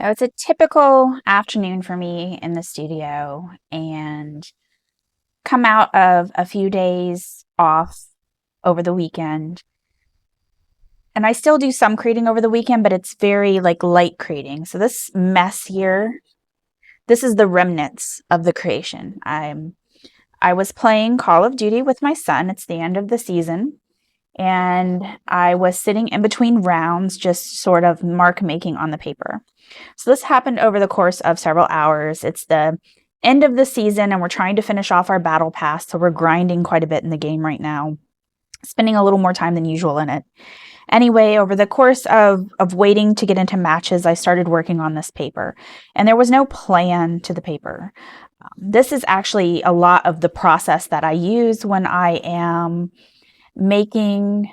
So it's a typical afternoon for me in the studio and come out of a few days off over the weekend. And I still do some creating over the weekend, but it's very like light creating. So this mess here, this is the remnants of the creation. I was playing Call of Duty with my son. It's the end of the season. And I was sitting in between rounds, just sort of mark making on the paper. So this happened over the course of several hours. It's the end of the season and we're trying to finish off our battle pass. So we're grinding quite a bit in the game right now, spending a little more time than usual in it. Anyway, over the course of waiting to get into matches, I started working on this paper and there was no plan to the paper. This is actually a lot of the process that I use when I am making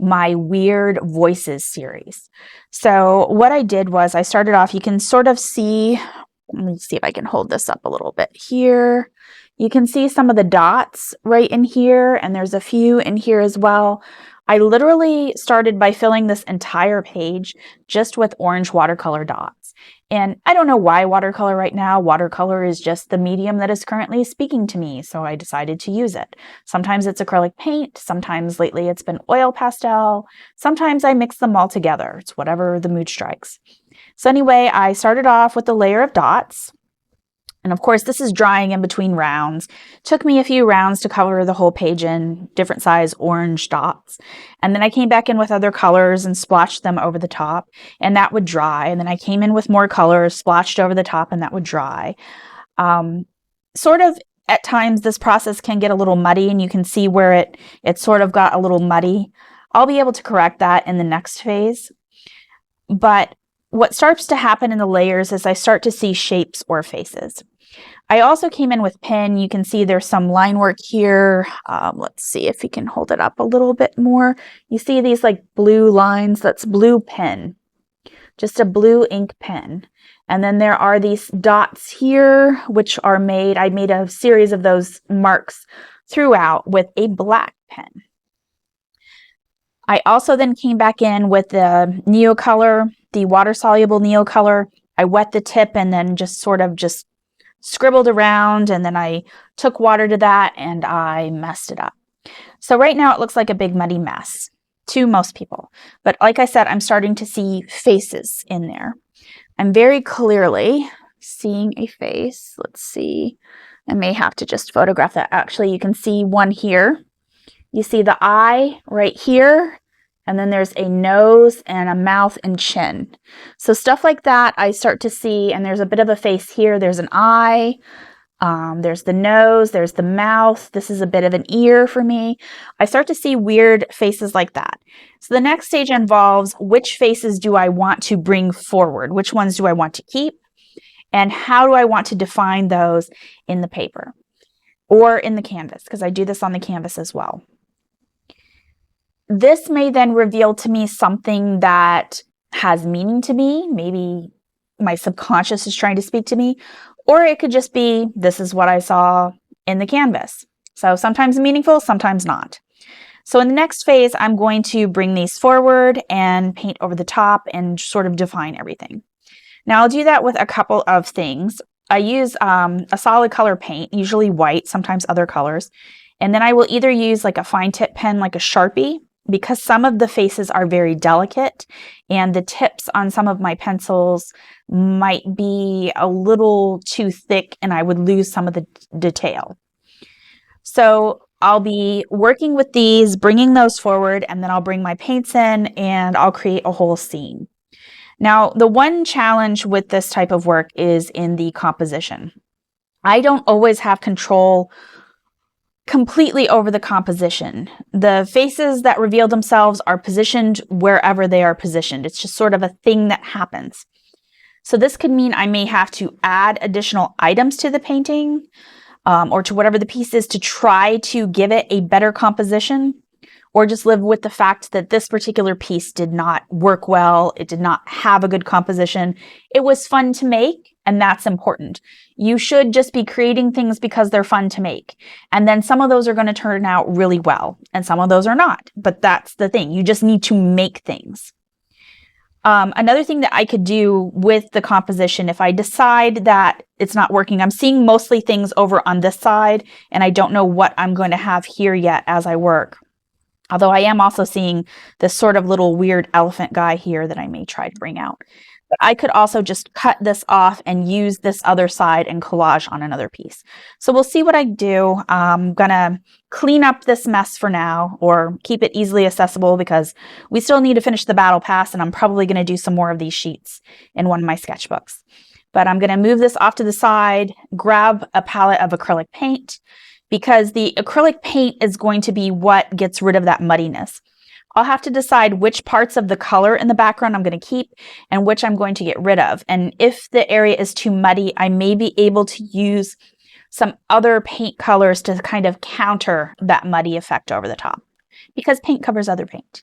my weird voices series. So what I did was I started off, you can sort of see, let me see if I can hold this up a little bit here. You can see some of the dots right in here, and there's a few in here as well. I literally started by filling this entire page just with orange watercolor dots. And I don't know why watercolor right now. Watercolor is just the medium that is currently speaking to me, so I decided to use it. Sometimes it's acrylic paint, sometimes lately it's been oil pastel, sometimes I mix them all together. It's whatever the mood strikes. So anyway, I started off with a layer of dots. And of course, this is drying in between rounds. Took me a few rounds to cover the whole page in different size orange dots. And then I came back in with other colors and splotched them over the top, and that would dry. And then I came in with more colors, splotched over the top, and that would dry. Sort of at times, this process can get a little muddy, and you can see where it sort of got a little muddy. I'll be able to correct that in the next phase. But what starts to happen in the layers is I start to see shapes or faces. I also came in with pen. You can see there's some line work here. Let's see if you can hold it up a little bit more. You see these like blue lines, that's blue pen, just a blue ink pen. And then there are these dots here, which are I made a series of those marks throughout with a black pen. I also then came back in with the Neocolor, the water-soluble Neocolor. I wet the tip and then just scribbled around, and then I took water to that and I messed it up. So right now it looks like a big muddy mess to most people. But like I said, I'm starting to see faces in there. I'm very clearly seeing a face. Let's see. I may have to just photograph that. Actually, you can see one here. You see the eye right here, and then there's a nose and a mouth and chin. So stuff like that I start to see, and there's a bit of a face here. There's an eye, there's the nose, there's the mouth. This is a bit of an ear for me. I start to see weird faces like that. So the next stage involves which faces do I want to bring forward? Which ones do I want to keep? And how do I want to define those in the paper or in the canvas? Because I do this on the canvas as well. This may then reveal to me something that has meaning to me. Maybe my subconscious is trying to speak to me, or it could just be, this is what I saw in the canvas. So sometimes meaningful, sometimes not. So in the next phase, I'm going to bring these forward and paint over the top and sort of define everything. Now I'll do that with a couple of things. I use a solid color paint, usually white, sometimes other colors. And then I will either use like a fine tip pen, like a Sharpie, because some of the faces are very delicate and the tips on some of my pencils might be a little too thick and I would lose some of the detail. So I'll be working with these, bringing those forward, and then I'll bring my paints in and I'll create a whole scene. Now, the one challenge with this type of work is in the composition. I don't always have control completely over the composition. The faces that reveal themselves are positioned wherever they are positioned. It's just sort of a thing that happens. So this could mean I may have to add additional items to the painting or to whatever the piece is to try to give it a better composition, or just live with the fact that this particular piece did not work well. It did not have a good composition. It was fun to make, and that's important. You should just be creating things because they're fun to make. And then some of those are going to turn out really well, and some of those are not. But that's the thing. You just need to make things. Another thing that I could do with the composition, if I decide that it's not working, I'm seeing mostly things over on this side, and I don't know what I'm going to have here yet as I work. Although I am also seeing this sort of little weird elephant guy here that I may try to bring out. But I could also just cut this off and use this other side and collage on another piece. So we'll see what I do. I'm gonna clean up this mess for now, or keep it easily accessible, because we still need to finish the battle pass, and I'm probably gonna do some more of these sheets in one of my sketchbooks. But I'm gonna move this off to the side, grab a palette of acrylic paint, because the acrylic paint is going to be what gets rid of that muddiness. I'll have to decide which parts of the color in the background I'm going to keep and which I'm going to get rid of. And if the area is too muddy, I may be able to use some other paint colors to kind of counter that muddy effect over the top, because paint covers other paint.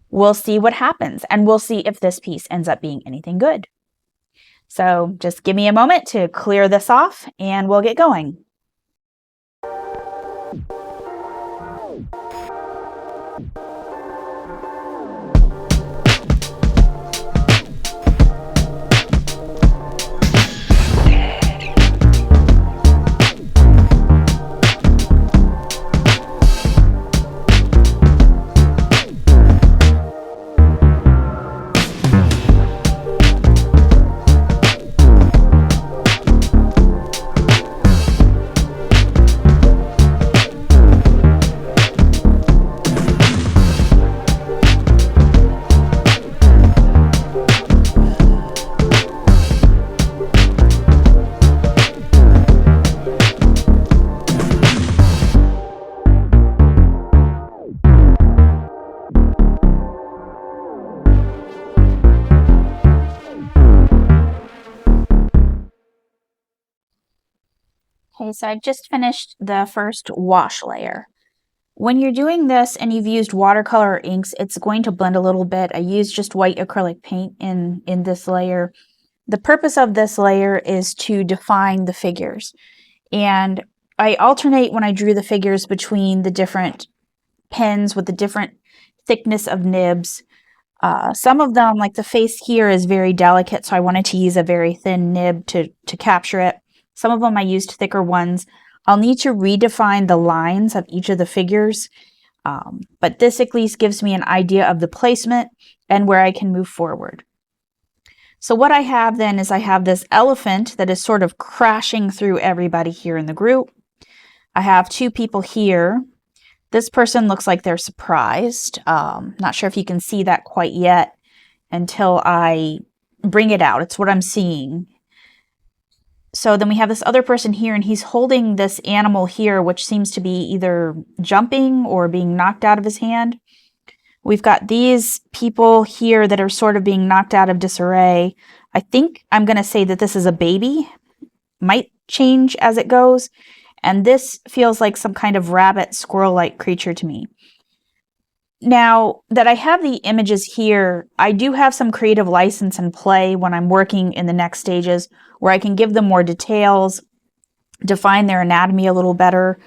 We'll see what happens, and we'll see if this piece ends up being anything good. So just give me a moment to clear this off and we'll get going. Okay, so I've just finished the first wash layer. When you're doing this and you've used watercolor or inks, it's going to blend a little bit. I used just white acrylic paint in this layer. The purpose of this layer is to define the figures. And I alternate when I drew the figures between the different pens with the different thickness of nibs. Some of them, like the face here, is very delicate, so I wanted to use a very thin nib to capture it. Some of them I used thicker ones. I'll need to redefine the lines of each of the figures, but this at least gives me an idea of the placement and where I can move forward. So what I have then is I have this elephant that is sort of crashing through everybody here in the group. I have two people here. This person looks like they're surprised. Not sure if you can see that quite yet until I bring it out. It's what I'm seeing. So then we have this other person here, and he's holding this animal here, which seems to be either jumping or being knocked out of his hand. We've got these people here that are sort of being knocked out of disarray. I think I'm going to say that this is a baby. Might change as it goes. And this feels like some kind of rabbit, squirrel-like creature to me. Now that I have the images here, I do have some creative license and play when I'm working in the next stages, where I can give them more details, define their anatomy a little better.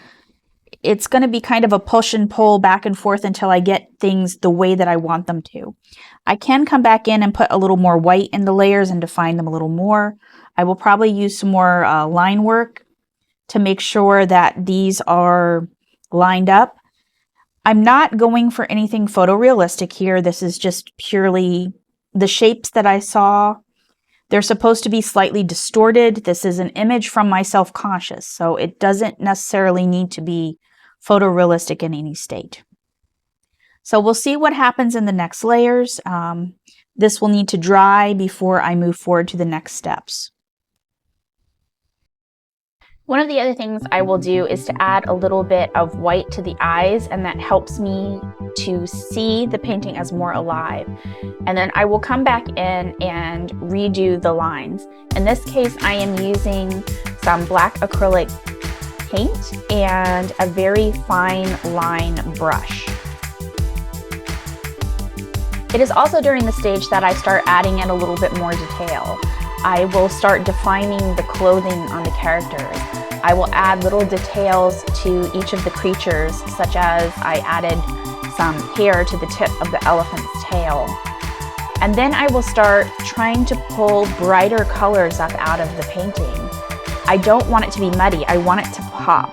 It's going to be kind of a push and pull back and forth until I get things the way that I want them to. I can come back in and put a little more white in the layers and define them a little more. I will probably use some more line work to make sure that these are lined up. I'm not going for anything photorealistic here. This is just purely the shapes that I saw. They're supposed to be slightly distorted. This is an image from my self-conscious, so it doesn't necessarily need to be photorealistic in any state. So we'll see what happens in the next layers. This will need to dry before I move forward to the next steps. One of the other things I will do is to add a little bit of white to the eyes, and that helps me to see the painting as more alive. And then I will come back in and redo the lines. In this case, I am using some black acrylic paint and a very fine line brush. It is also during the stage that I start adding in a little bit more detail. I will start defining the clothing on the characters. I will add little details to each of the creatures, such as I added some hair to the tip of the elephant's tail. And then I will start trying to pull brighter colors up out of the painting. I don't want it to be muddy, I want it to pop.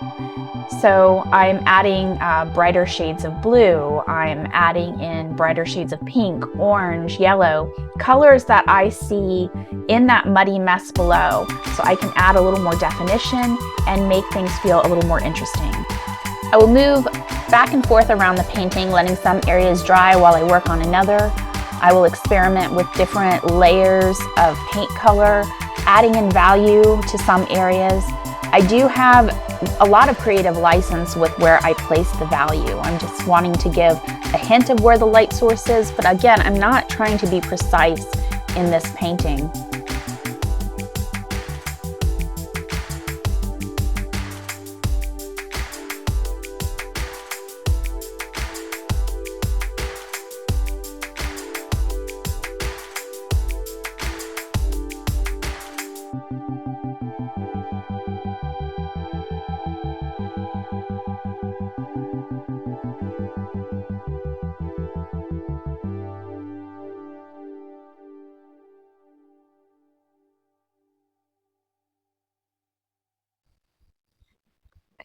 So I'm adding brighter shades of blue, I'm adding in brighter shades of pink, orange, yellow, colors that I see in that muddy mess below, so I can add a little more definition and make things feel a little more interesting. I will move back and forth around the painting, letting some areas dry while I work on another. I will experiment with different layers of paint color, adding in value to some areas. I do have a lot of creative license with where I place the value. I'm just wanting to give a hint of where the light source is, but again, I'm not trying to be precise in this painting.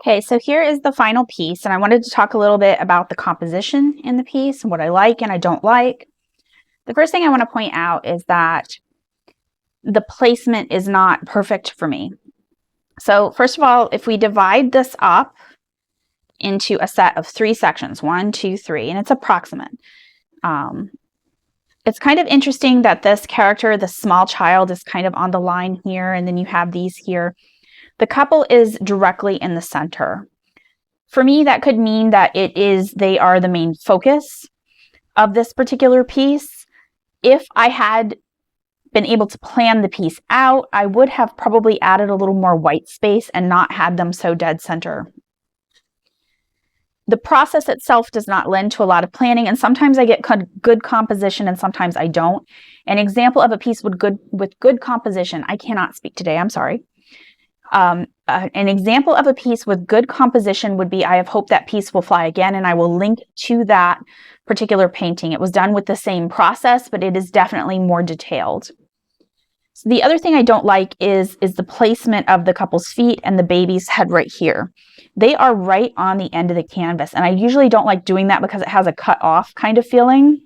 Okay, so here is the final piece, and I wanted to talk a little bit about the composition in the piece and what I like and I don't like. The first thing I want to point out is that the placement is not perfect for me. So first of all, if we divide this up into a set of 3 sections, 1, 2, 3, and it's approximate. It's kind of interesting that this character, the small child, is kind of on the line here, and then you have these here. The couple is directly in the center. For me, that could mean that they are the main focus of this particular piece. If I had been able to plan the piece out, I would have probably added a little more white space and not had them so dead center. The process itself does not lend to a lot of planning, and sometimes I get good composition and sometimes I don't. An example of a piece with good composition, I cannot speak today, I'm sorry. An example of a piece with good composition would be I Have Hope That Piece Will Fly Again, and I will link to that particular painting. It was done with the same process, but it is definitely more detailed. So the other thing I don't like is the placement of the couple's feet and the baby's head right here. They are right on the end of the canvas, and I usually don't like doing that because it has a cut off kind of feeling.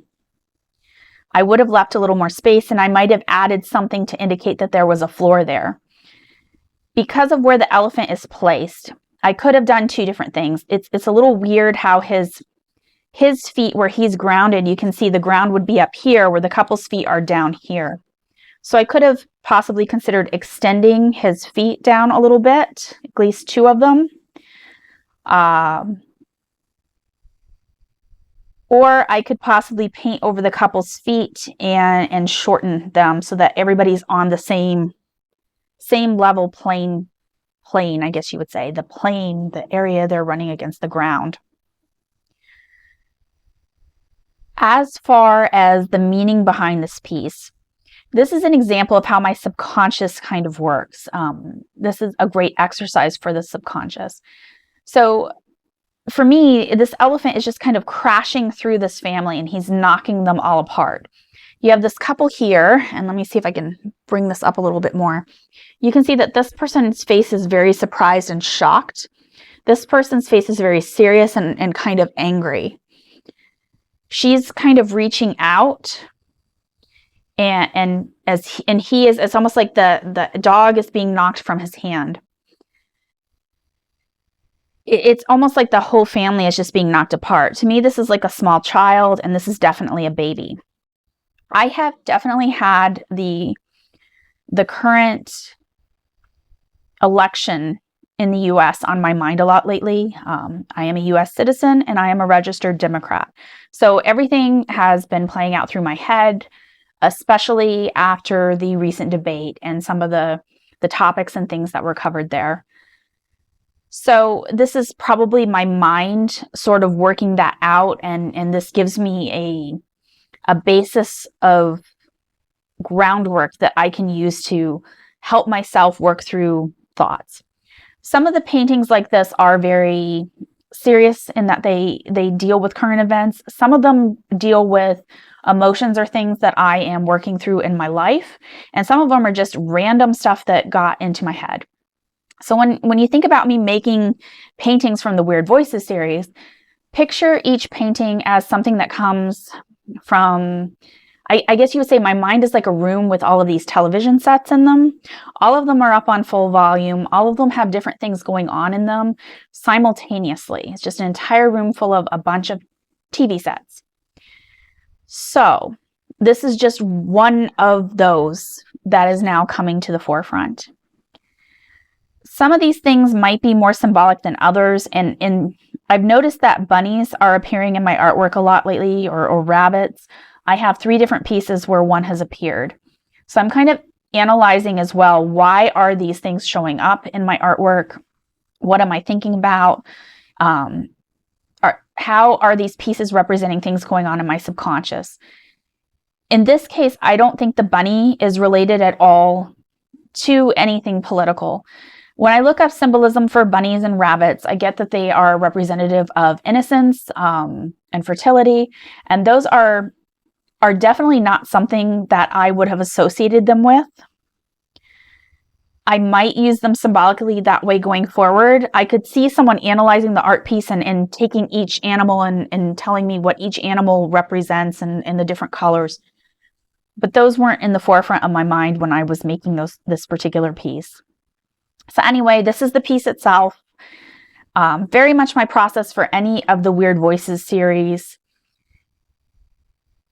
I would have left a little more space, and I might have added something to indicate that there was a floor there. Because of where the elephant is placed, I could have done 2 different things. It's a little weird how his feet, where he's grounded, you can see the ground would be up here where the couple's feet are down here. So I could have possibly considered extending his feet down a little bit, at least 2 of them. Or I could possibly paint over the couple's feet and shorten them so that everybody's on the same level plane, I guess you would say, the area they're running against the ground. As far as the meaning behind this piece, this is an example of how my subconscious kind of works. This is a great exercise for the subconscious. So for me, this elephant is just kind of crashing through this family and he's knocking them all apart. You have this couple here, and let me see if I can bring this up a little bit more. You can see that this person's face is very surprised and shocked. This person's face is very serious and kind of angry. She's kind of reaching out, and he is, it's almost like the dog is being knocked from his hand. It's almost like the whole family is just being knocked apart. To me, this is like a small child, and this is definitely a baby. I have definitely had the current election in the US on my mind a lot lately. I am a US citizen and I am a registered Democrat. So everything has been playing out through my head, especially after the recent debate and some of the topics and things that were covered there. So this is probably my mind sort of working that out, and this gives me a basis of groundwork that I can use to help myself work through thoughts. Some of the paintings like this are very serious in that they deal with current events. Some of them deal with emotions or things that I am working through in my life, and some of them are just random stuff that got into my head. So when you think about me making paintings from the Weird Voices series, picture each painting as something that comes from, I guess you would say my mind is like a room with all of these television sets in them. All of them are up on full volume. All of them have different things going on in them simultaneously. It's just an entire room full of a bunch of TV sets. So this is just one of those that is now coming to the forefront. Some of these things might be more symbolic than others, and I've noticed that bunnies are appearing in my artwork a lot lately, or rabbits. I have 3 different pieces where one has appeared. So I'm kind of analyzing as well, why are these things showing up in my artwork? What am I thinking about? How are these pieces representing things going on in my subconscious? In this case, I don't think the bunny is related at all to anything political. When I look up symbolism for bunnies and rabbits, I get that they are representative of innocence and fertility, and those are definitely not something that I would have associated them with. I might use them symbolically that way going forward. I could see someone analyzing the art piece and taking each animal and telling me what each animal represents and the different colors. But those weren't in the forefront of my mind when I was making this particular piece. So anyway, this is the piece itself. Very much my process for any of the Weird Voices series.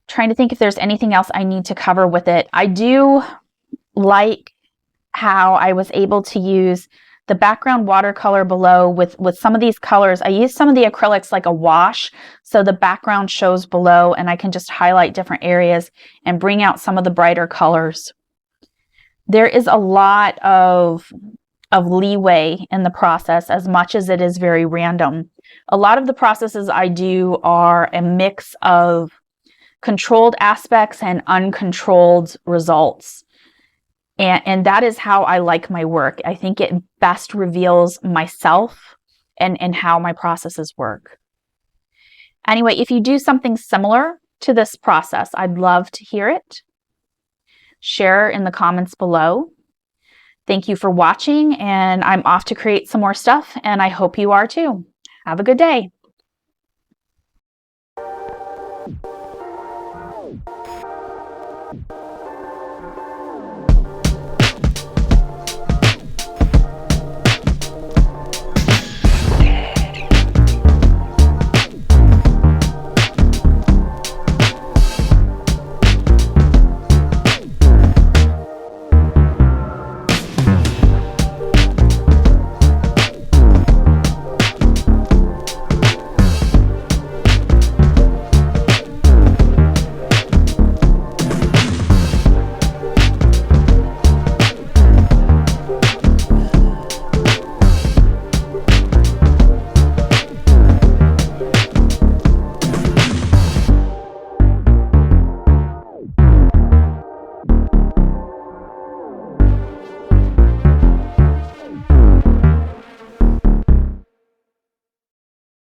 Trying to think if there's anything else I need to cover with it. I do like how I was able to use the background watercolor below with some of these colors. I used some of the acrylics like a wash, so the background shows below and I can just highlight different areas and bring out some of the brighter colors. There is a lot of leeway in the process, as much as it is very random. A lot of the processes I do are a mix of controlled aspects and uncontrolled results. And that is how I like my work. I think it best reveals myself and how my processes work. Anyway, if you do something similar to this process, I'd love to hear it. Share in the comments below. Thank you for watching, and I'm off to create some more stuff, and I hope you are too. Have a good day.